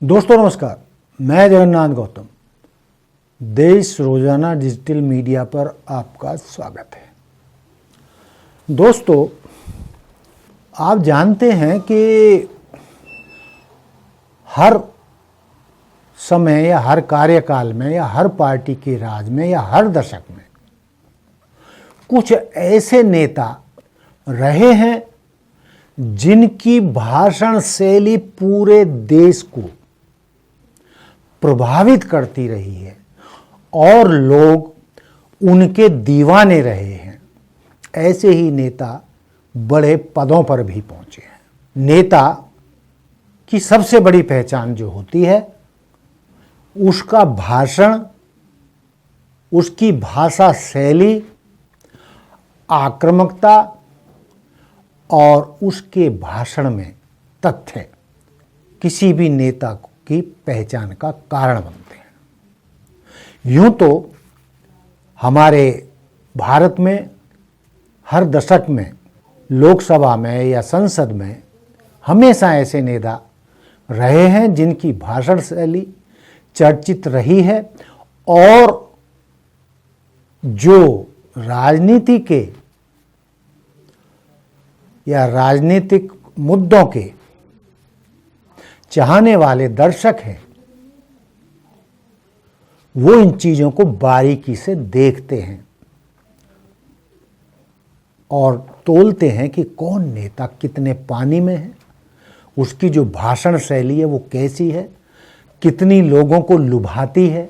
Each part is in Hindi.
दोस्तों नमस्कार, मैं जगन्नाथ गौतम। देश रोजाना डिजिटल मीडिया पर आपका स्वागत है। दोस्तों, आप जानते हैं कि हर समय या हर कार्यकाल में या हर पार्टी के राज में या हर दशक में कुछ ऐसे नेता रहे हैं जिनकी भाषण शैली पूरे देश को प्रभावित करती रही है और लोग उनके दीवाने रहे हैं। ऐसे ही नेता बड़े पदों पर भी पहुंचे हैं। नेता की सबसे बड़ी पहचान जो होती है उसका भाषण, उसकी भाषा शैली, आक्रामकता और उसके भाषण में तथ्य किसी भी नेता की पहचान का कारण बनते हैं। यूं तो हमारे भारत में हर दशक में लोकसभा में या संसद में हमेशा ऐसे नेता रहे हैं जिनकी भाषण शैली चर्चित रही है और जो राजनीति के या राजनीतिक मुद्दों के चाहने वाले दर्शक हैं, वो इन चीजों को बारीकी से देखते हैं और तोलते हैं कि कौन नेता कितने पानी में है, उसकी जो भाषण शैली है वो कैसी है, कितनी लोगों को लुभाती है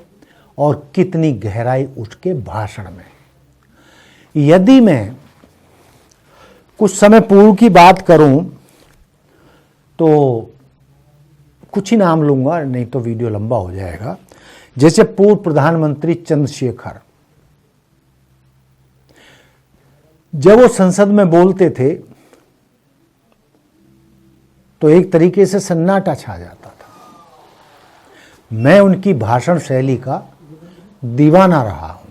और कितनी गहराई उसके भाषण में। यदि मैं कुछ समय पूर्व की बात करूं तो कुछ ही नाम लूंगा, नहीं तो वीडियो लंबा हो जाएगा। जैसे पूर्व प्रधानमंत्री चंद्रशेखर, जब वो संसद में बोलते थे तो एक तरीके से सन्नाटा छा जाता था। मैं उनकी भाषण शैली का दीवाना रहा हूं।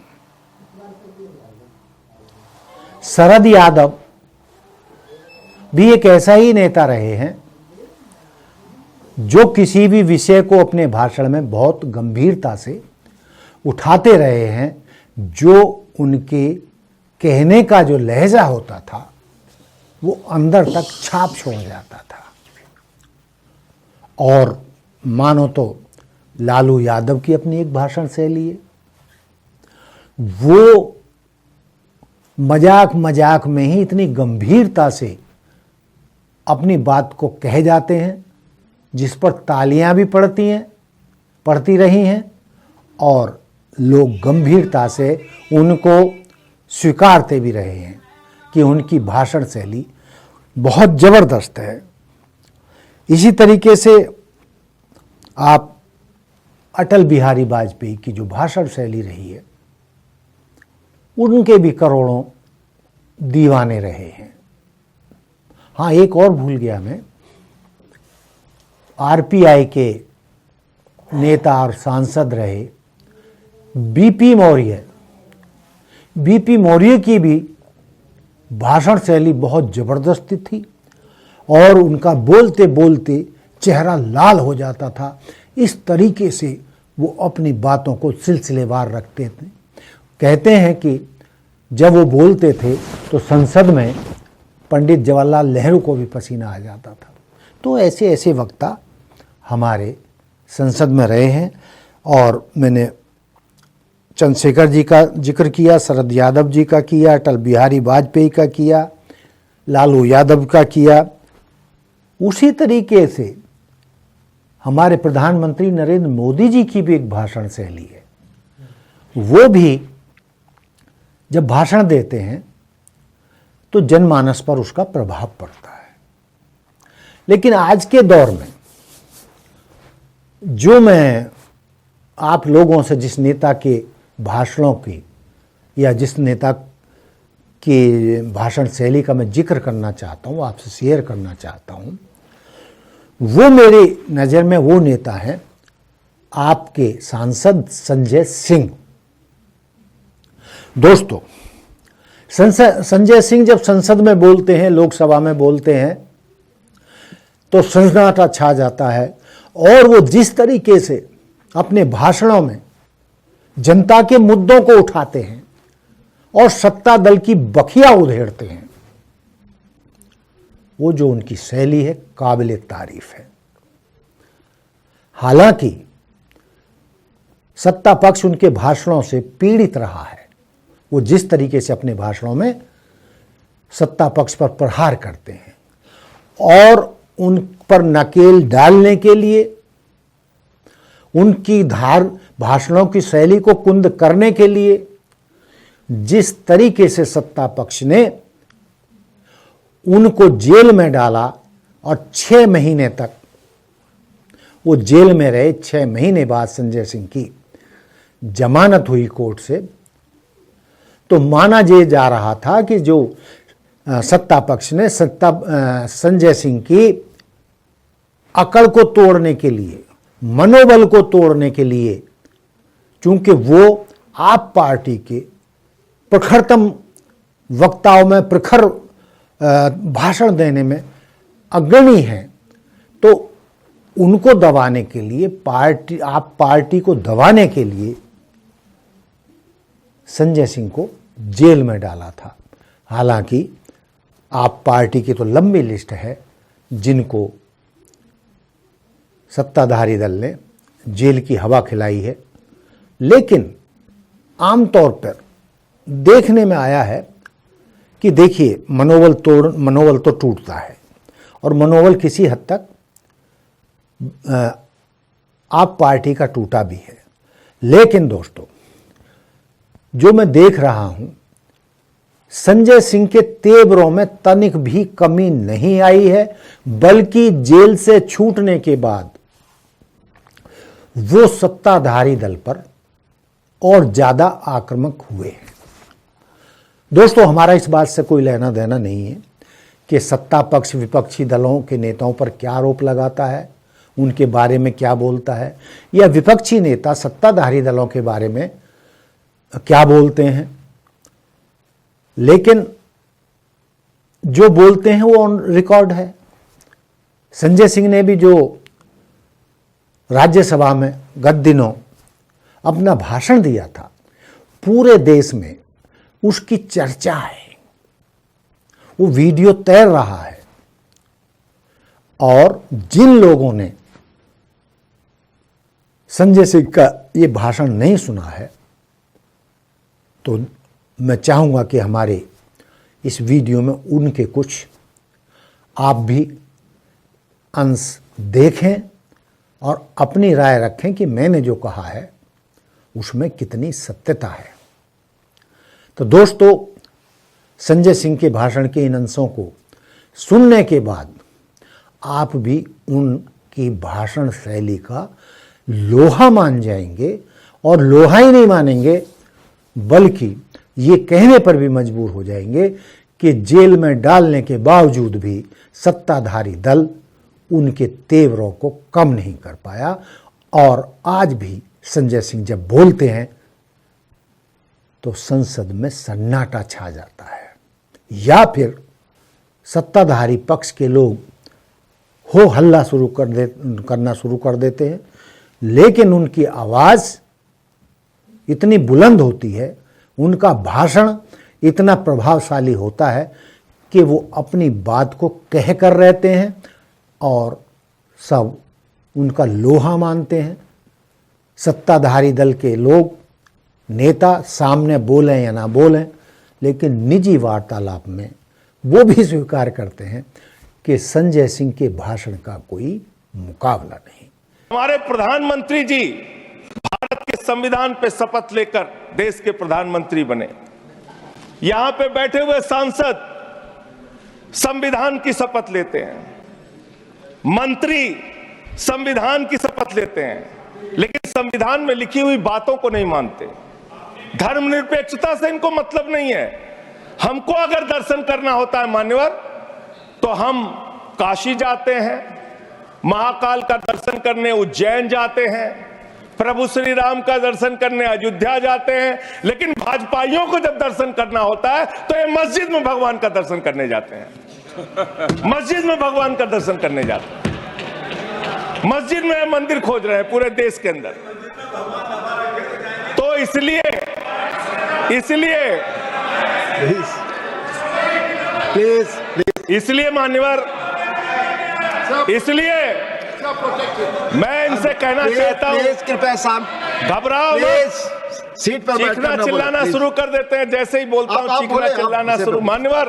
शरद यादव भी एक ऐसा ही नेता रहे हैं जो किसी भी विषय को अपने भाषण में बहुत गंभीरता से उठाते रहे हैं। जो उनके कहने का जो लहजा होता था वो अंदर तक छाप छोड़ जाता था। और मानो तो लालू यादव की अपनी एक भाषण शैली है, वो मजाक मजाक में ही इतनी गंभीरता से अपनी बात को कह जाते हैं जिस पर तालियां भी पड़ती रही हैं और लोग गंभीरता से उनको स्वीकारते भी रहे हैं कि उनकी भाषण शैली बहुत ज़बरदस्त है। इसी तरीके से आप अटल बिहारी वाजपेयी की जो भाषण शैली रही है उनके भी करोड़ों दीवाने रहे हैं। हाँ, एक और भूल गया मैं, आरपीआई के नेता और सांसद रहे बीपी मौर्य की भी भाषण शैली बहुत ज़बरदस्त थी और उनका बोलते बोलते चेहरा लाल हो जाता था। इस तरीके से वो अपनी बातों को सिलसिलेवार रखते थे। कहते हैं कि जब वो बोलते थे तो संसद में पंडित जवाहरलाल नेहरू को भी पसीना आ जाता था। तो ऐसे ऐसे वक्ता हमारे संसद में रहे हैं और मैंने चंद्रशेखर जी का जिक्र किया, शरद यादव जी का किया, अटल बिहारी वाजपेयी का किया, लालू यादव का किया। उसी तरीके से हमारे प्रधानमंत्री नरेंद्र मोदी जी की भी एक भाषण शैली है। वो भी जब भाषण देते हैं तो जनमानस पर उसका प्रभाव पड़ता है। लेकिन आज के दौर में जो मैं आप लोगों से जिस नेता के भाषणों की या जिस नेता की भाषण शैली का मैं जिक्र करना चाहता हूँ, आपसे शेयर करना चाहता हूँ, वो मेरी नज़र में वो नेता है आपके सांसद संजय सिंह। दोस्तों, संजय सिंह जब संसद में बोलते हैं, लोकसभा में बोलते हैं तो सन्नाटा छा जाता है और वो जिस तरीके से अपने भाषणों में जनता के मुद्दों को उठाते हैं और सत्ता दल की बखिया उधेड़ते हैं, वो जो उनकी शैली है काबिले तारीफ है। हालांकि सत्ता पक्ष उनके भाषणों से पीड़ित रहा है। वो जिस तरीके से अपने भाषणों में सत्ता पक्ष पर प्रहार करते हैं और उन पर नकेल डालने के लिए, उनकी भाषणों की शैली को कुंद करने के लिए जिस तरीके से सत्ता पक्ष ने उनको जेल में डाला और 6 महीने तक वो जेल में रहे, 6 महीने बाद संजय सिंह की जमानत हुई कोर्ट से, तो माना जा रहा था कि जो सत्ता पक्ष ने संजय सिंह की अकड़ को तोड़ने के लिए, मनोबल को तोड़ने के लिए, चूंकि वो आप पार्टी के प्रखरतम वक्ताओं में, प्रखर भाषण देने में अग्रणी हैं, तो उनको दबाने के लिए, आप पार्टी को दबाने के लिए संजय सिंह को जेल में डाला था। हालांकि आप पार्टी की तो लंबी लिस्ट है जिनको सत्ताधारी दल ने जेल की हवा खिलाई है, लेकिन आमतौर पर देखने में आया है कि देखिए मनोबल तो टूटता है और मनोबल किसी हद तक आप पार्टी का टूटा भी है। लेकिन दोस्तों, जो मैं देख रहा हूं, संजय सिंह के तेवरों में तनिक भी कमी नहीं आई है, बल्कि जेल से छूटने के बाद वो सत्ताधारी दल पर और ज्यादा आक्रामक हुए हैं। दोस्तों, हमारा इस बात से कोई लेना देना नहीं है कि सत्ता पक्ष विपक्षी दलों के नेताओं पर क्या आरोप लगाता है, उनके बारे में क्या बोलता है, या विपक्षी नेता सत्ताधारी दलों के बारे में क्या बोलते हैं। लेकिन जो बोलते हैं वो ऑन रिकॉर्ड है। संजय सिंह ने भी जो राज्यसभा में गत दिनों अपना भाषण दिया था, पूरे देश में उसकी चर्चा है, वो वीडियो तैर रहा है। और जिन लोगों ने संजय सिंह का ये भाषण नहीं सुना है, तो मैं चाहूंगा कि हमारे इस वीडियो में उनके कुछ आप भी अंश देखें और अपनी राय रखें कि मैंने जो कहा है उसमें कितनी सत्यता है। तो दोस्तों, संजय सिंह के भाषण के इन अंशों को सुनने के बाद आप भी उनकी भाषण शैली का लोहा मान जाएंगे, और लोहा ही नहीं मानेंगे बल्कि ये कहने पर भी मजबूर हो जाएंगे कि जेल में डालने के बावजूद भी सत्ताधारी दल उनके तेवरों को कम नहीं कर पाया। और आज भी संजय सिंह जब बोलते हैं तो संसद में सन्नाटा छा जाता है, या फिर सत्ताधारी पक्ष के लोग हो हल्ला करना शुरू कर देते हैं। लेकिन उनकी आवाज़ इतनी बुलंद होती है, उनका भाषण इतना प्रभावशाली होता है कि वो अपनी बात को कह कर रहते हैं और सब उनका लोहा मानते हैं। सत्ताधारी दल के लोग, नेता सामने बोलें या ना बोलें, लेकिन निजी वार्तालाप में वो भी स्वीकार करते हैं कि संजय सिंह के भाषण का कोई मुकाबला नहीं। हमारे प्रधानमंत्री जी भारत के संविधान पे शपथ लेकर देश के प्रधानमंत्री बने। यहां पे बैठे हुए सांसद संविधान की शपथ लेते हैं, मंत्री संविधान की शपथ लेते हैं, लेकिन संविधान में लिखी हुई बातों को नहीं मानते। धर्मनिरपेक्षता से इनको मतलब नहीं है। हमको अगर दर्शन करना होता है मान्यवर, तो हम काशी जाते हैं, महाकाल का दर्शन करने उज्जैन जाते हैं, प्रभु श्री राम का दर्शन करने अयोध्या जाते हैं। लेकिन भाजपाइयों को जब दर्शन करना होता है तो ये मस्जिद में भगवान का दर्शन करने जाते हैं, मस्जिद में भगवान का दर्शन करने जाते हैं। मस्जिद में मंदिर खोज रहे हैं पूरे देश के अंदर। तो इसलिए मान्यवर, इसलिए मैं इनसे कहना चाहता हूं, घबराओ मत। सीट पर चीखना चिल्लाना शुरू कर देते हैं, जैसे ही बोलता हूं चीखना चिल्लाना शुरू। मान्यवर,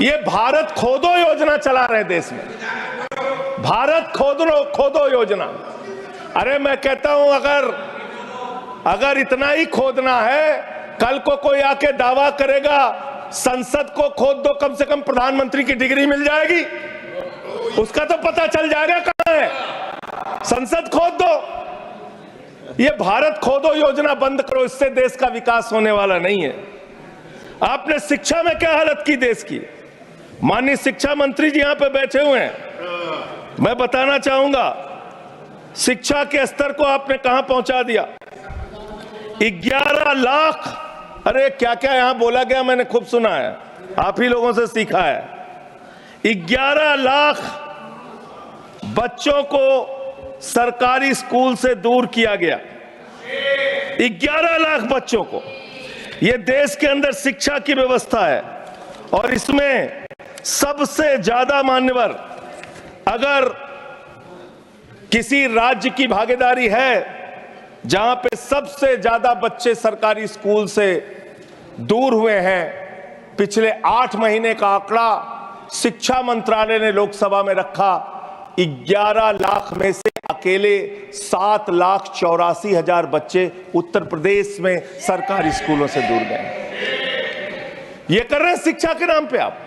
ये भारत खोदो योजना चला रहे देश में, भारत खोदो योजना। अरे मैं कहता हूं अगर इतना ही खोदना है, कल को कोई आके दावा करेगा संसद को खोद दो, कम से कम प्रधानमंत्री की डिग्री मिल जाएगी, उसका तो पता चल जाएगा कहां है। संसद खोद दो, ये भारत खोदो योजना बंद करो, इससे देश का विकास होने वाला नहीं है। आपने शिक्षा में क्या हालत की देश की, माननीय शिक्षा मंत्री जी यहां पे बैठे हुए हैं, मैं बताना चाहूंगा शिक्षा के स्तर को आपने कहां पहुंचा दिया। 11 लाख, अरे क्या क्या यहां बोला गया मैंने खूब सुना है, आप ही लोगों से सीखा है। 11 लाख बच्चों को सरकारी स्कूल से दूर किया गया, 11 लाख बच्चों को। यह देश के अंदर शिक्षा की व्यवस्था है और इसमें सबसे ज्यादा मान्यवर, अगर किसी राज्य की भागीदारी है जहां पे सबसे ज्यादा बच्चे सरकारी स्कूल से दूर हुए हैं, पिछले 8 महीने का आंकड़ा शिक्षा मंत्रालय ने लोकसभा में रखा, 11 लाख में से अकेले 7,84,000 बच्चे उत्तर प्रदेश में सरकारी स्कूलों से दूर गए। ये कर रहे हैं शिक्षा के नाम पे आप।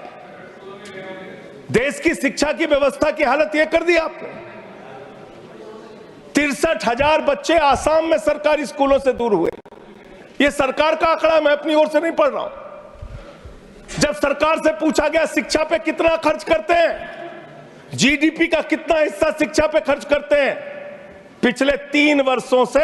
देश की शिक्षा की व्यवस्था की हालत यह कर दी आपने। 63,000 बच्चे आसाम में सरकारी स्कूलों से दूर हुए। यह सरकार का आंकड़ा, मैं अपनी ओर से नहीं पढ़ रहा हूं। जब सरकार से पूछा गया शिक्षा पे कितना खर्च करते हैं, जीडीपी का कितना हिस्सा शिक्षा पे खर्च करते हैं, पिछले 3 वर्षों से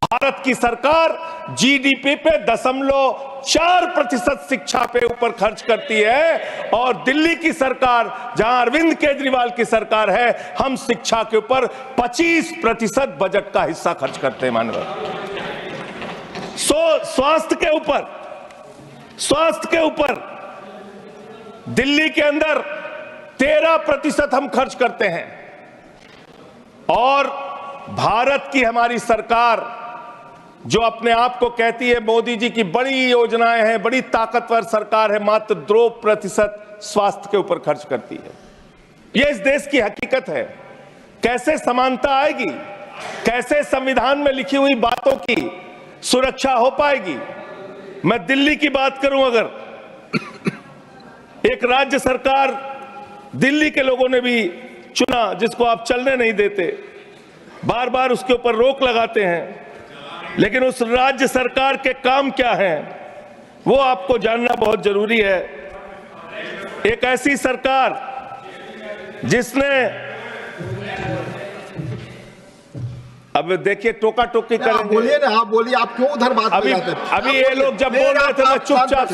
भारत की सरकार जीडीपी पे 0.4% शिक्षा पे ऊपर खर्च करती है, और दिल्ली की सरकार जहां अरविंद केजरीवाल की सरकार है, हम शिक्षा के ऊपर 25% बजट का हिस्सा खर्च करते हैं मानव। स्वास्थ्य के ऊपर दिल्ली के अंदर 13% हम खर्च करते हैं, और भारत की हमारी सरकार जो अपने आप को कहती है मोदी जी की बड़ी योजनाएं हैं, बड़ी ताकतवर सरकार है, मात्र 2% स्वास्थ्य के ऊपर खर्च करती है। यह इस देश की हकीकत है। कैसे समानता आएगी, कैसे संविधान में लिखी हुई बातों की सुरक्षा हो पाएगी। मैं दिल्ली की बात करूं, अगर एक राज्य सरकार दिल्ली के लोगों ने भी चुना जिसको आप चलने नहीं देते, बार बार उसके ऊपर रोक लगाते हैं, लेकिन उस राज्य सरकार के काम क्या हैं वो आपको जानना बहुत जरूरी है। एक ऐसी सरकार जिसने, अब देखिए टोका टोकी कर, बोलिए ना, आप बोलिए, आप क्यों उधर बात अभी ये लोग जब बोल रहे थे मैं चुपचाप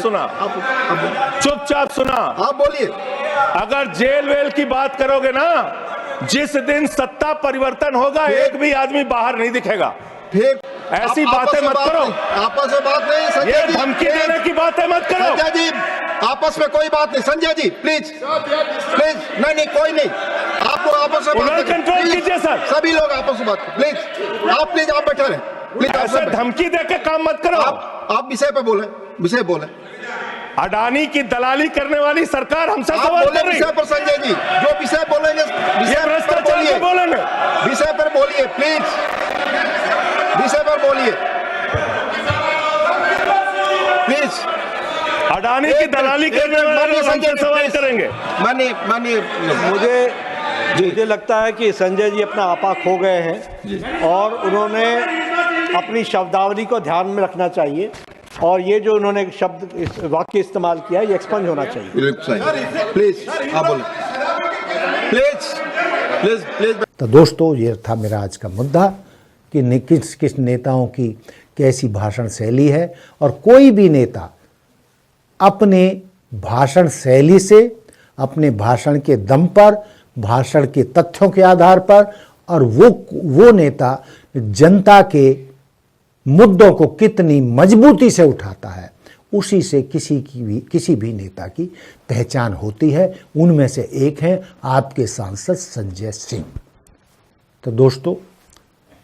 सुना। आप बोलिए। अगर जेल वेल की बात करोगे ना, जिस दिन सत्ता परिवर्तन होगा एक भी आदमी बाहर नहीं दिखेगा। फिर ऐसी बातें मत करो, आपस में बात नहीं। संजय ये जी, धमकी देने की बातें मत करो। संजय जी, आपस में कोई बात नहीं। संजय जी प्लीज, नहीं कोई नहीं, आपको आपस में बात कंट्रोल कीजिए सर, सभी लोग आपस में बात, प्लीज आप बैठे रहे, प्लीज। ऐसे धमकी देकर काम मत करो। आप विषय पे बोले। अडानी की दलाली करने वाली सरकार हमसे सवाल कर रही है। विषय पर संजय जी जो विषय बोलेंगे, भ्रष्टाचार बोलेंगे, विषय पर बोलिए प्लीज, विषय पर बोलिए प्लीज। अडानी की दलाली करने वाले लोग हमसे सवाल करेंगे। मानिए, मुझे लगता है कि संजय जी अपना आपा खो गए हैं और उन्होंने अपनी शब्दावली को ध्यान में रखना चाहिए, और ये जो उन्होंने वाक्य इस्तेमाल किया है ये एक्सपंज होना चाहिए। प्लीज आप बोलें, प्लीज। तो दोस्तों, ये था मेरा आज का मुद्दा कि किस नेताओं की कैसी भाषण शैली है, और कोई भी नेता अपने भाषण शैली से, अपने भाषण के दम पर भाषण के तथ्यों के आधार पर और वो नेता जनता के मुद्दों को कितनी मजबूती से उठाता है, उसी से किसी भी नेता की पहचान होती है। उनमें से एक हैं आपके सांसद संजय सिंह। तो दोस्तों,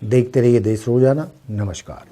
देखते रहिए देश रोजाना। नमस्कार।